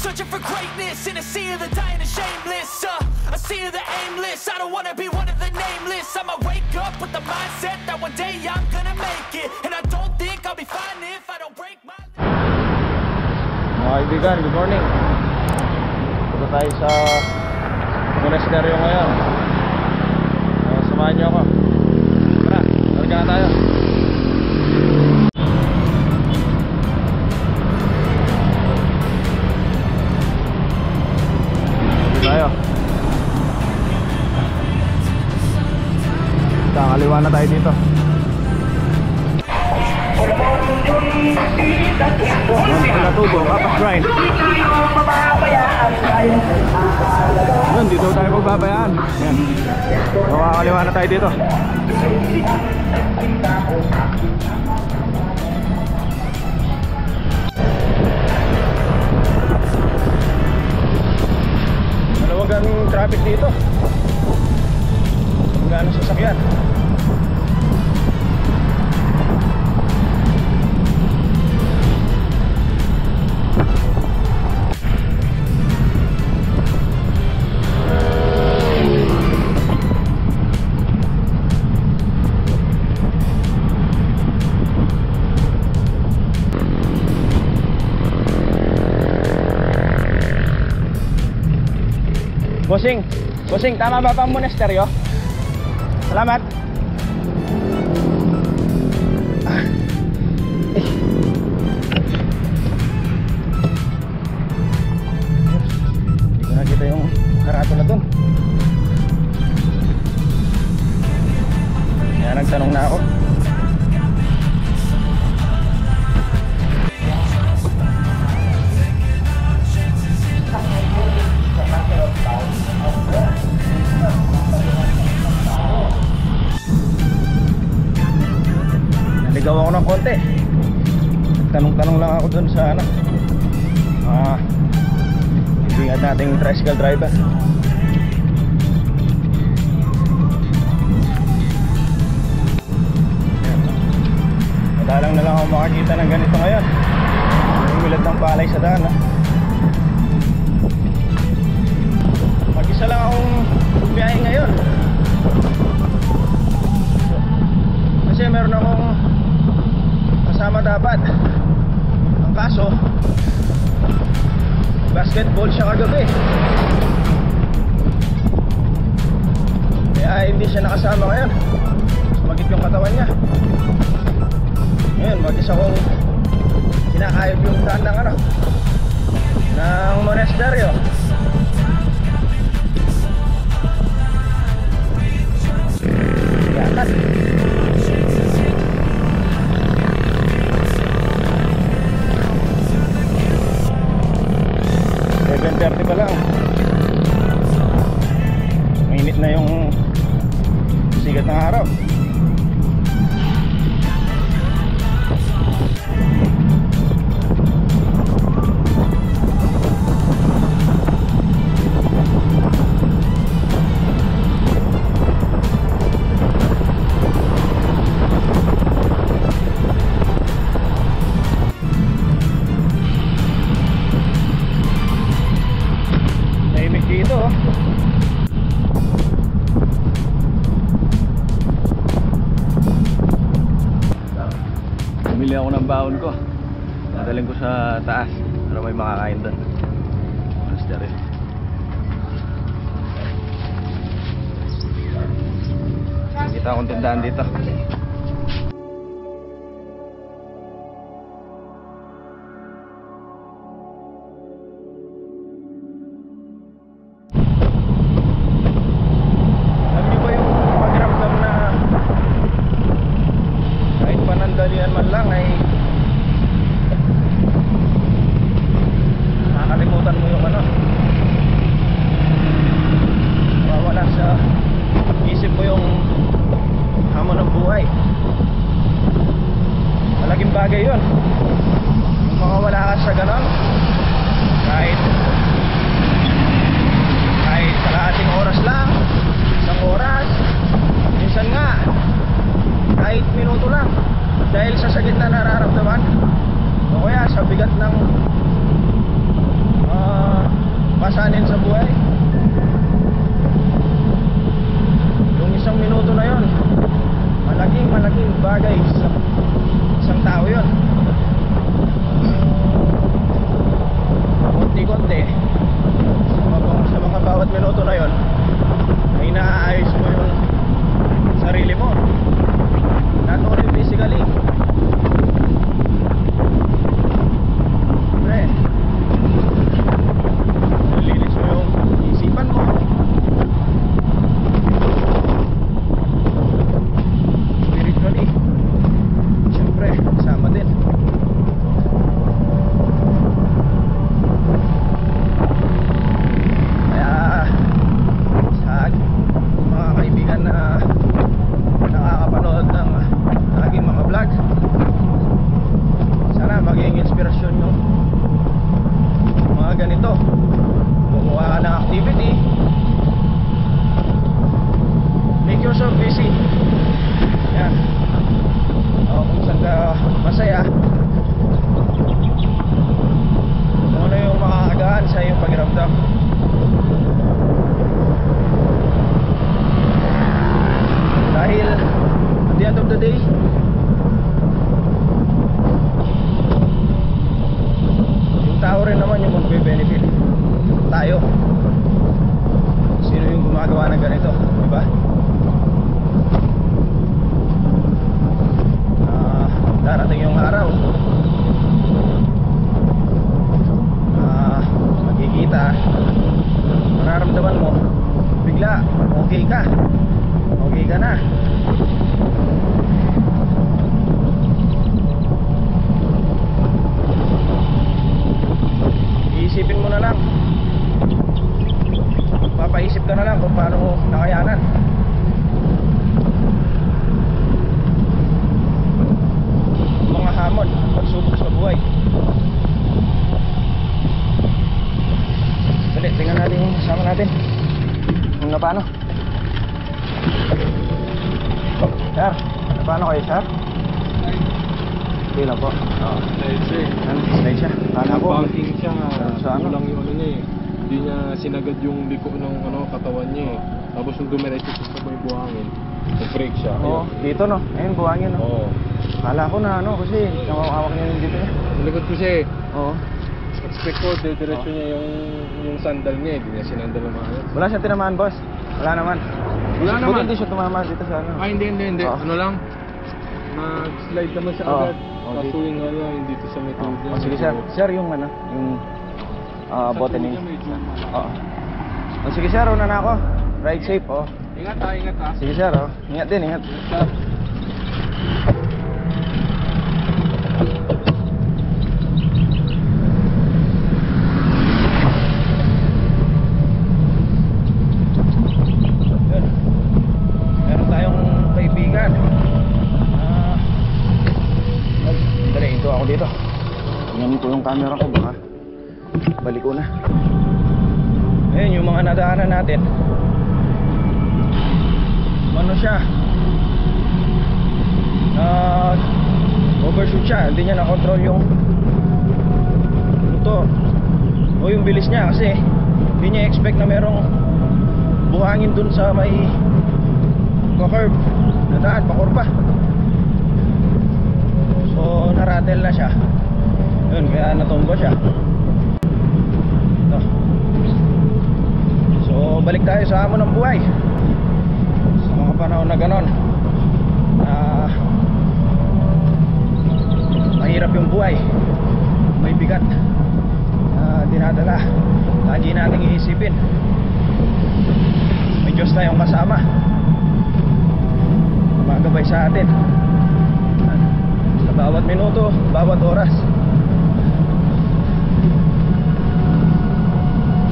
searching for greatness in a sea of the dying and shameless. A sea of the aimless. I don't wanna be one of the nameless. I'ma wake up with the mindset that one day I'm gonna make it, and I don't think I'll be fine if I don't break my. Mga kaibigan, good morning. Punta tayo sa monasteryo ngayon. Samahan niyo ako. Tara, targa na tayo. Tayo. Kaliwa na tayo dito. Pinatubo, Kapas Shrine. Yun, dito tayo magbabayaan. Yan. Makakaliwa na tayo dito. Malawagan yung traffic dito. Gano'ng sasakyan. Bossing, tama ba pang monasteryo? Salamat. Hindi ko nakita yung karato na dun. Kaya nagtanong na ako. Naligaw ako ng konti. Tanong-tanong lang ako dun sa ibingat nating tricycle driver. Madalang na lang ako makakita ng ganito ngayon. Umilat ng palay sa daan. Mag-isa lang akong biyahe ngayon. Kasi meron akong kasama dapat. Ang kaso, basketball siya kagabi. Kaya hindi siya nakasama ngayon. Sumagit yung katawan niya. Ngayon, mag-isa kong kinakayod yung daan ng monasteryo. Yakat. 7:30 pa lang. Mainit na yung sigat ng araw. Bumili ako ng baon ko. Dadalhin ko sa taas para may makakain doon. Monasteryo. Kita akong tindahan dito. Dalian man lang ay nakakalimutan mo yung mawawala sa isip mo yung hamon ng buhay. ganito. Kumuha ka ng activity, make yourself busy. Yan. Kung saan ka masaya, kung ano yung makakagaan sa iyong pakiramdam. Dahil at the end of the day, yung tao rin naman yung magbe-benefit. Tayo. Sino yung gumagawa ng ganito, di ba? Darating yung araw, magkikita, mararamdaman mo bigla okay ka na. Iisipin mo na lang, papaisip ka na lang kung paano mo nakayanan. Mga hamon, pagsubok sa buhay. Dali, tingnan natin yung kasama natin kung na paano. Sir, na paano kayo, sir? Okay lang po. Slide siya. Kala ko banking siya, sa ano? lang yung ano niya eh. Hindi niya sinagad yung liko ng katawan niya eh. Tapos yung dumiretso sa may buhangin, nag-break siya. Oo, dito no. Ayun, buhangin no. Oo. Kala ko na ano kasi nakakawak niya yung dito niya. Nalikod ko siya eh. Oo. Expect ko, diretso niya yung sandal niya eh. Hindi niya sinandal ng maayos. Wala siyang tinamaan, boss. Wala naman. Wala Buti naman. hindi siya tumama dito sa ano. Ah, hindi. Oo. Ano lang, mag-slide naman siya Oo. agad. Oo, Kaso yung ano, hindi dito sa may tuhod niya. Sige sir. Sir, yung ano, yung bote ninyo. Oo. Sige sir, una na ako. Ride safe, oh. Ingat ha. Sige sir, oh. Ingat din, ingat. Yun. Meron tayong kaibigan. Dali, ito ako dito. Tingnan ko yung camera ko, baka balik ko na. Ayun, yung mga nadaanan natin. Ano siya? Overshoot siya. Hindi niya na-control yung motor o yung bilis niya kasi hindi niya expect na merong buhangin dun sa may pa-curve na daan, pa-kurba. So na-rattle na siya. Yun, kaya natumba siya. Ito. So balik tayo sa hamon ng buhay. Sa mga panahon na ganon, mahirap yung buhay, may bigat dinadala. Lagi nating iisipin may Diyos tayong kasama, magabay sa atin sa bawat minuto, bawat oras.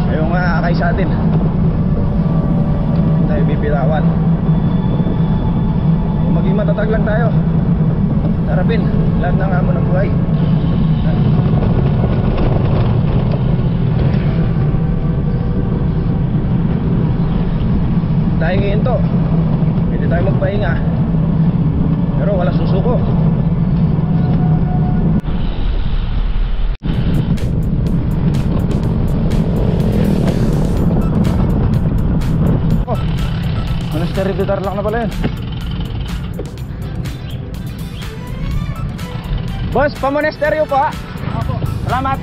Siya yung aakay sa atin, hindi tayo bibitawan. Kung maging matatag lang tayo, harapin lahat ng hamon ng buhay. Tayo ngihinto, hindi tayo magpahinga, pero wala susuko. Oh, monastery de Tarlac na pala yun. Boss, pa-monasteryo po ha. Salamat.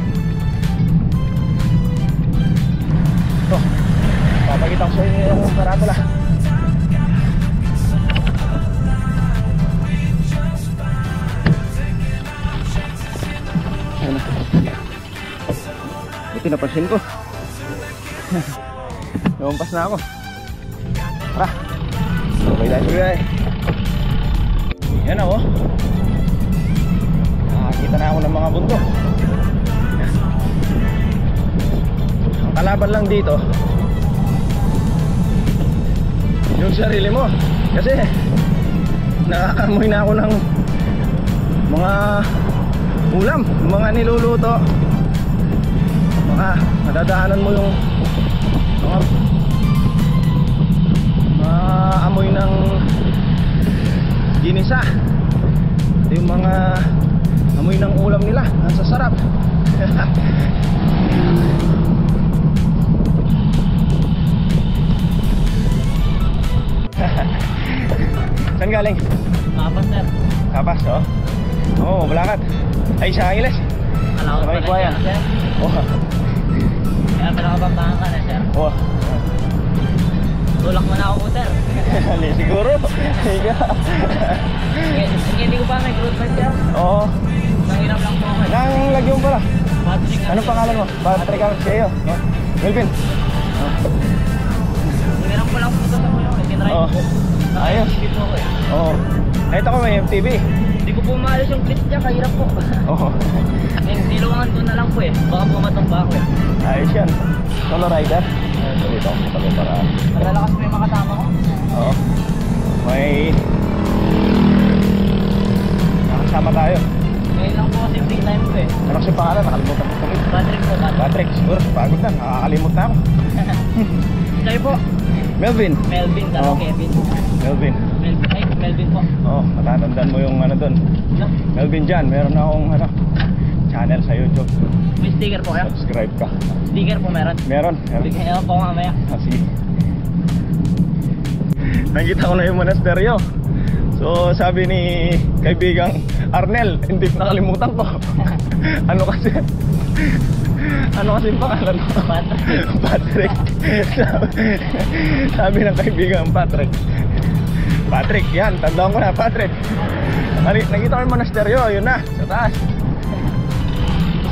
Ito, papakita ko sa inyo yung karatula. Ayan na. Buti napansin ko. Lumampas na ako. Tara, sabay tayo. Yan ako. Nakakita na ako ng mga bundok. Ang kalaban lang dito yung sarili mo, kasi nakakamoy na ako ng mga ulam, mga niluluto, mga madadaanan mo yung mga amoy ng ginisa. Ito yung mga amoy ng ulam nila, ang sasarap. Saan galing? Kapas, sir. Kapas, oh. Oo, Bulacan. Ay, sa Angeles. Alaot Sabay pa ko na yan. siya, sir. Oh. Kaya pinakabangtangan ka na, sir. Oh. Tulak mo na ako po, sir. Hindi siguro. Higa. Hindi ko pa may growth pa, sir. Oo. Nangiram lang po ako. Nang lagyon pala. Patrick. Anong pangalan mo? Patrick Arceo. No? Melvin. Nangiram ko lang po ito sa mga. Tinry Oo. ko. Ayos. Hindi po ako eh. Oo. Nakita ko may MTV. Hindi ko po maalis yung clip niya, kahirap po. Oo. Niluwangan ko na lang po eh. Baka pumatong ba ako eh. Ayos yan. Solo rider. Dito ako sa para. Malalakas po yung mga kasama ko. Oo. May nakasama tayo. Ngayon lang po kasi free time ko eh. Ano kasi pangalan? Nakalimutan ko kami. Patrick po, Patrick. Patrick, siguro pagod na. Nakakalimut na ako. Sa'yo po. Melvin. Melvin, Oo. Kevin. Melvin. Ay, Melvin po. Oo, matatandaan mo yung ano doon. Melvin Jan, meron akong channel sa YouTube. May sticker po kayo? Subscribe ka. Sticker po meron. Meron. Bigyan niyo po mamaya. Sige. Nakita ko na yung monasteryo. So sabi ni kaibigang Arnel, hindi ko nakalimutan ko. Ano kasi yung pangalan mo? Patrick. Patrick. Sabi ng kaibigang Patrick. Patrick, yan, tandaan ko na, Patrick. Nakita ko yung monasteryo, yun na, sa taas.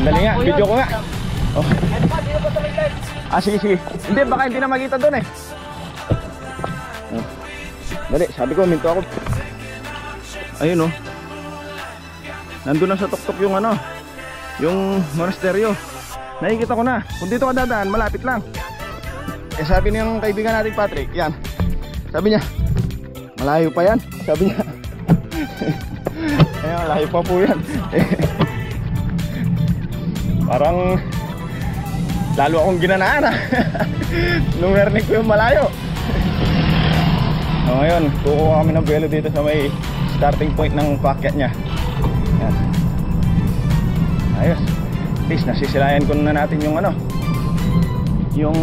Dali nga, video ko nga. Oh. Sige. Hindi, baka hindi na makita doon eh. Dali, sabi ko, minto ako. Ayun oh. Nandun na sa tuktok yung yung monasteryo. Nakikita ko na. Kung dito ka dadaan, malapit lang. Eh sabi niyang kaibigan natin Patrick, yan. Sabi niya, malayo pa yan. Sabi niya. Ayun, malayo pa po yan. Parang lalo akong ginanaan nung narinig ko yung malayo. So ngayon, kukuha kami ng buwelo dito sa may starting point ng paakyat niya. Yan. Ayos. At least nasisilayan ko na natin yung yung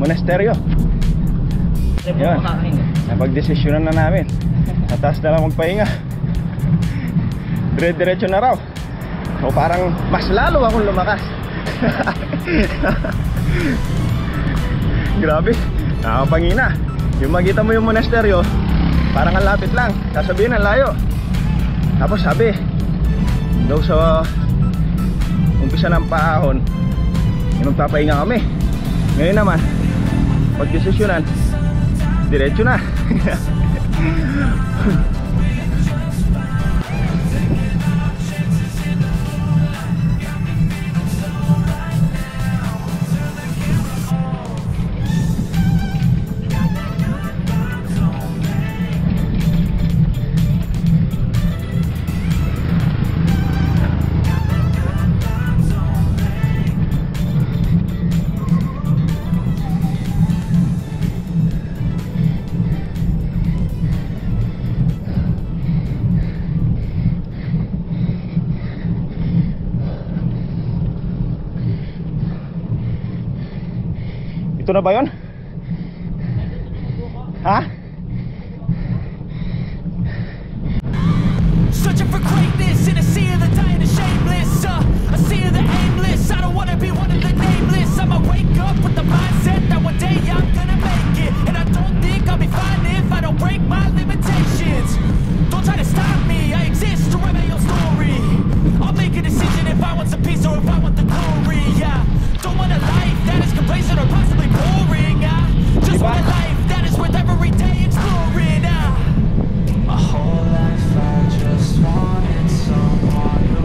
monasteryo. Yan. Napag-desisyonan na namin. Nataas na lang magpahinga. Dire-diretso na raw. So parang mas lalo akong lumakas. Grabe, nakakapangina. Yung makita mo yung monasteryo, parang ang lapit lang. Sasabihin ang layo. Tapos sabi daw sa umpisa ng paahon, yung magpapahinga kami. Ngayon naman, pag-desisyonan, diretso na. Ito na ba yun? Ha? Searching for greatness in a sea of the dying and shameless. A sea of the aimless. I don't wanna be one of the nameless. I'ma wake up with the mindset that one day I'm gonna make it. And I don't think I'll be fine if I don't break my limitations. Don't try to stop me, I exist to write my own story. I'll make a decision if I want some peace or if I want the glory. Yeah, don't want a life that is complacent or possibly boring. Just want a life that is worth every day exploring. My whole life I just wanted someone who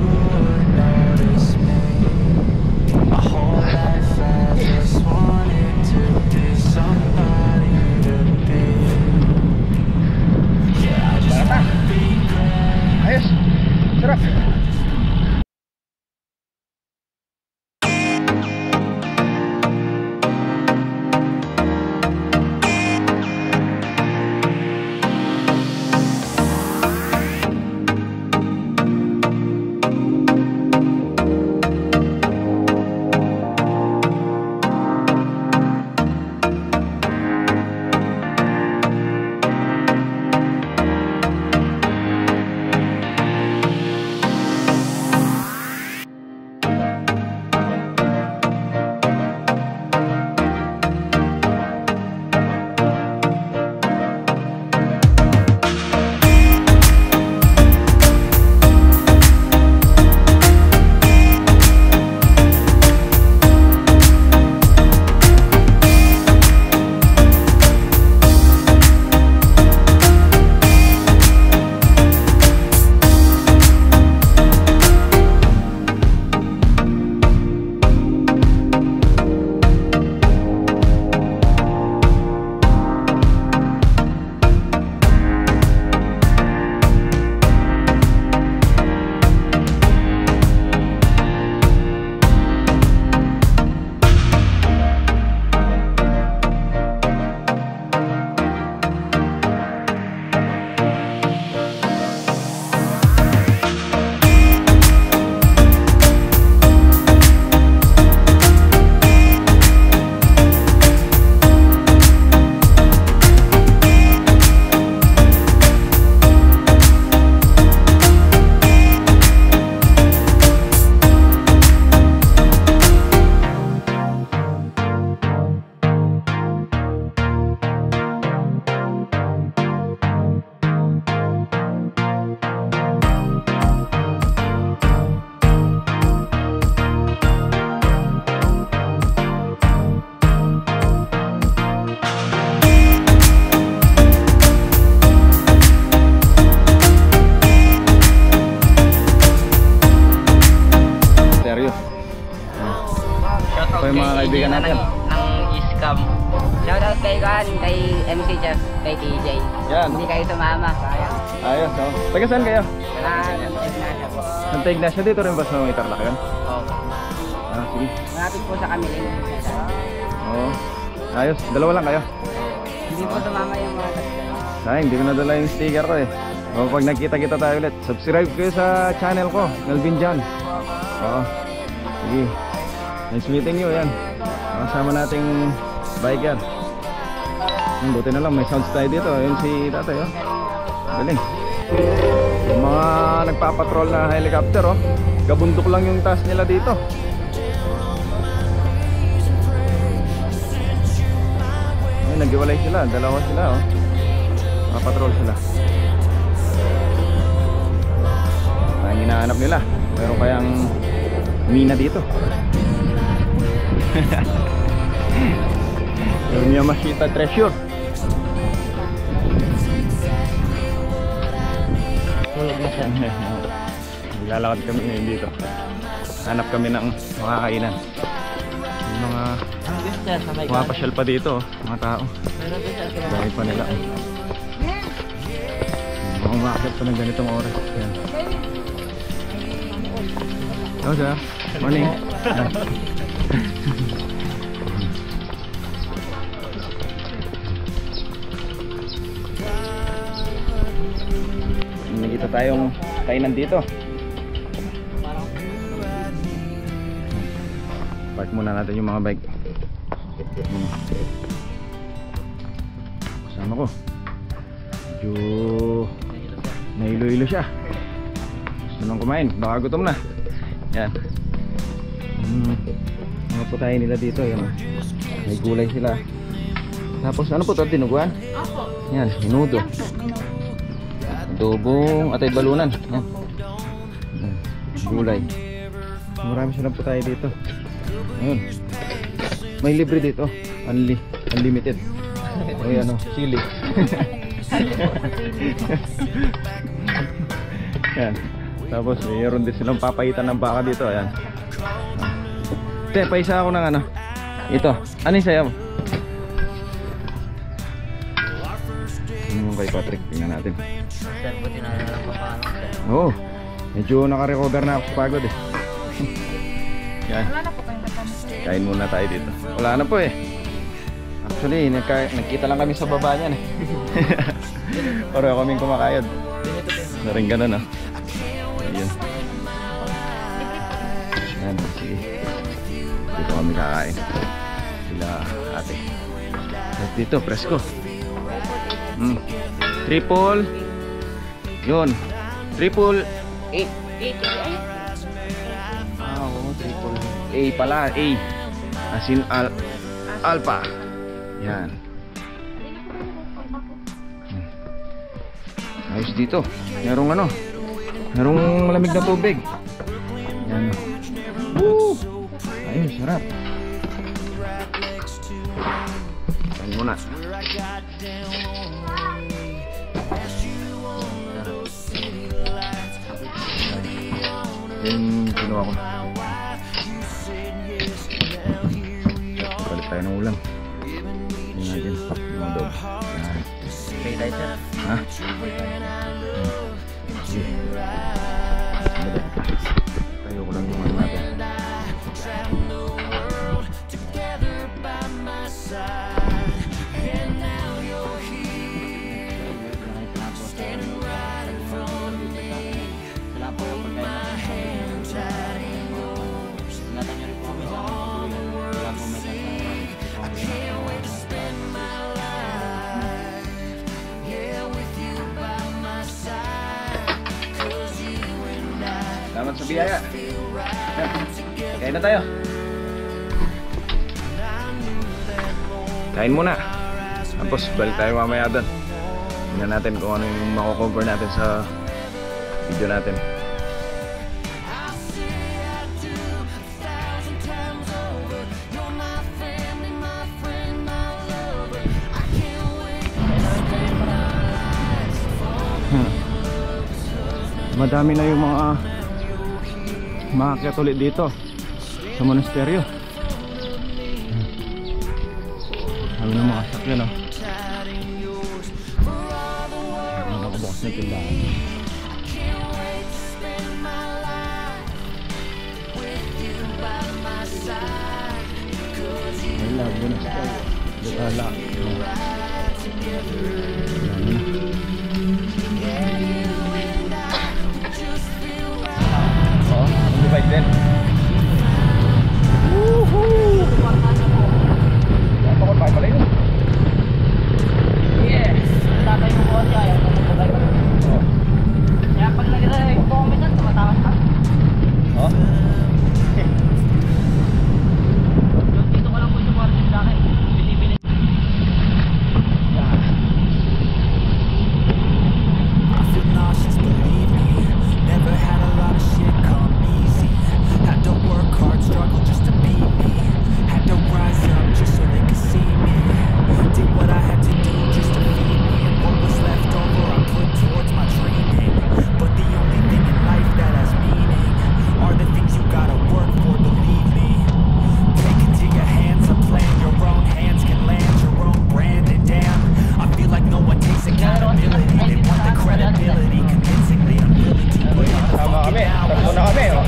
Ito yung mga kaibigan natin. Ng scam. Shoutout kay Juan, kay MC Just, kay TJ. Yan. Hindi kayo sumama, sayang. Ayos, oh. Taga saan kayo? Nagtignasya po. Santa Ignacio, dito rin ba sa mga Tarlac yun? Opo. Ah, sige. Malapit po sa Camilin. Oo. Ayos, dalawa lang kayo. Hindi po sumama yung mga kasama. Ay, hindi ko nadala yung sticker ko eh. O, pag nakita-kita tayo ulit, subscribe kayo sa channel ko, Melvin John. Oo. Sige. Nice meeting you, yan. Kasama nating biker. Buti na lang, may sounds tayo dito. Ayun si tatay, oh. Galing. Yung mga nagpapatrol na helicopter, oh. Kabundok lang yung task nila dito. Ayun, nag-iwalay sila. Dalawa sila, oh. Nakapatrol sila. Ang hinahanap nila. Pero kayang mina dito. Yung Yamashita treasure. Tulog na siya. Maglalakad kami ngayon dito. Hanap kami ng mga kainan. Yung mga pasyal pa dito, mga tao. Dahil pa nila. Mga umakit pa ng ganitong oras. Yan. Hello sir. Morning. Nakita tayong kainan dito. Park muna natin yung mga bike. Kasama ko. Medyo nailo-ilo siya. Gusto nang kumain. Baka gutom na. Yan. Mga putahe nila dito. Yan. May gulay sila. Tapos ano po ito? Dinuguan? Opo. Yan. Minudo. Adobong atay balunan. Yan. Gulay. Marami silang putahe dito. Ayun. May libre dito. Unlimited. O yan o. Sili. Yan. Tapos mayroon din silang papaitan ng baka dito. Ayan. Te, paisa ako ng ano. Ito. Ano yung sayo mo? Ano kay Patrick? Tingnan natin. Sir, buti na lang pa paano. Oo. Medyo naka-recover na ako sa pagod eh. Yan. Wala na po kayong kasama. Kain muna tayo dito. Wala na po eh. Actually, nagkita lang kami sa baba niyan eh. Pareho kaming kumakayod. Na rin ganun ah. Ayun. Yan, sige. Dito kami kakain. Sila ate. At dito, presko. Triple. Yun. Triple 8. Ah, oo, triple A pala. A. Asin alpha. Yan. Ayos dito. Merong ano? Merong malamig na tubig. Yan. Woo! Ayos, sarap. Kain muna. Yung kinuha ko. Palit tayo ng ulam. Tingnan natin. Mga dog. Yan. Okay, tayo sir. Ha? Sige. Tayo ko lang yung ano natin. Salamat sa biyaya. Kain na tayo. Kain muna. Tapos balik tayo mamaya doon. Tingnan natin kung ano yung mako-cover natin sa video natin. Madami na yung mga maakyat ulit dito sa monasteryo. Sabi ng mga sakyan, oh. Nakabukas na tindahan. May lago na siya. Bukala. Oh, mag-bike din. Woohoo! Dapat pa pala yun. Yeah. Tatay mo po siya. Oh. Kaya pag nag-comment yan, tumatawas ka. Oh. Dito ko lang po supportin sa akin. Bili-bili. I feel nauseous, believe me. Never had a lot of shit come easy. Had to work hard, struggle just to be me. Had to rise up just so they could see me. Did what I had to do just to feed me. And what was left over I put towards my dreaming. But the only thing in life that has meaning are the things you gotta work for, believe me. Take it to your hands, a plan. Your own hands can land your own brand. And damn, I feel like no one takes accountability. They want the credibility, convincingly I'm willing to put in the Sama kami. fucking hours. Tatlo na kami, oh.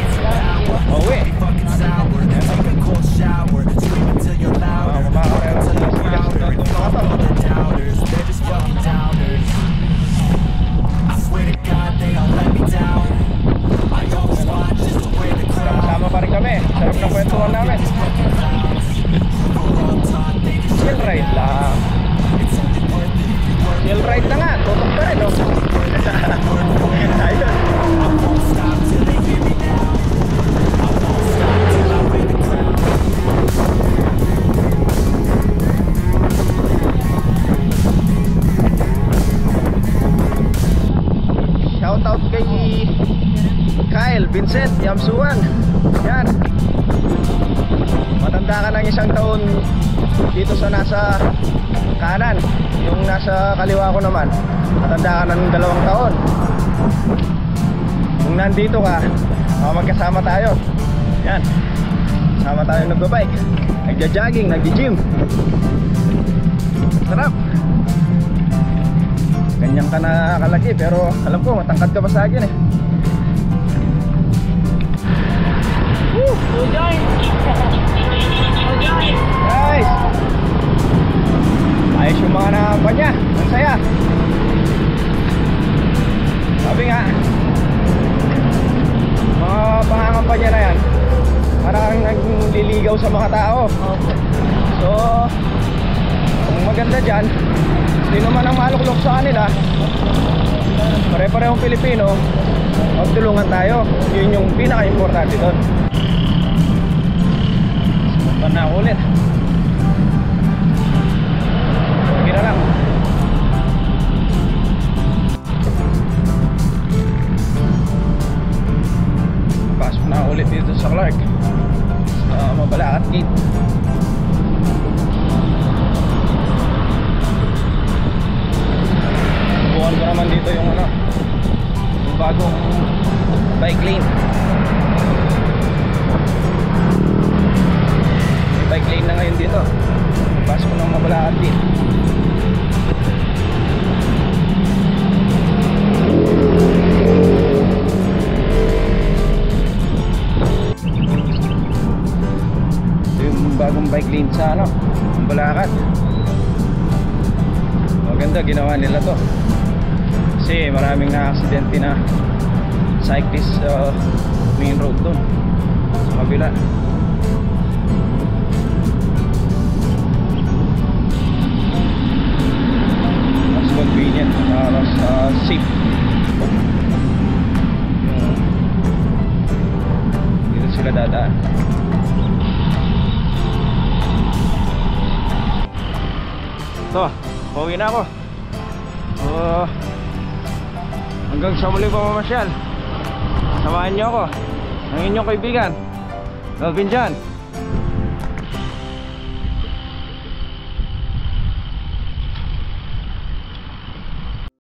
Pauwi. Fucking sour, take a cold shower, scream until you're louder, walk until you're prouder, and fuck all the doubters, they're just fucking downers. I swear to God they all let me down. I always want just to wear the crown. Sama pa rin kami. Sarap ng kwentuhan namin. Chill ride lang. Chill ride na nga. Tutok ka rin, oh. Ayun. Shout out kay Kyle, Vincent, Yamsuan. Yan. Matanda ka ng 1 taon dito sa nasa kanan. Yung nasa kaliwa ko naman, matanda ka ng 2 taon. Kung nandito ka, magkasama tayo. Yan. Sama tayo nagba-bike, nagja-jogging, nagji-gym. Sarap. Ganyan ka na kalaki, pero alam ko matangkad ka pa sa akin, eh. Woo! Guys! Ayos yung mga nakakanya. Ang saya. Sabi nga, mga pangangampanya na yan, parang nagliligaw sa mga tao. So, kung maganda dyan, sino man ang maluklok sa kanila, pare-parehong Pilipino, magtulungan tayo. Yun yung pinaka-importante doon. Sumunod na ulit. Okay na lang. Pasok na ulit dito sa Clark, sa Mabalacat Gate. Buwan ko naman dito yung ano, yung bagong bike lane. May bike lane na ngayon dito. Pasok ng Mabalacat Gate. Ito yung bagong bike lane sa ano, Mabalacat. Maganda ginawa nila to. Kasi maraming na-aksidente na cyclist sa main road doon sa kabila. Mas convenient, mas safe. Dito sila dadaan. So, pauwi na ako. Hanggang sa muli pamamasyal, samahan niyo ako, ang inyong kaibigan Melvin John.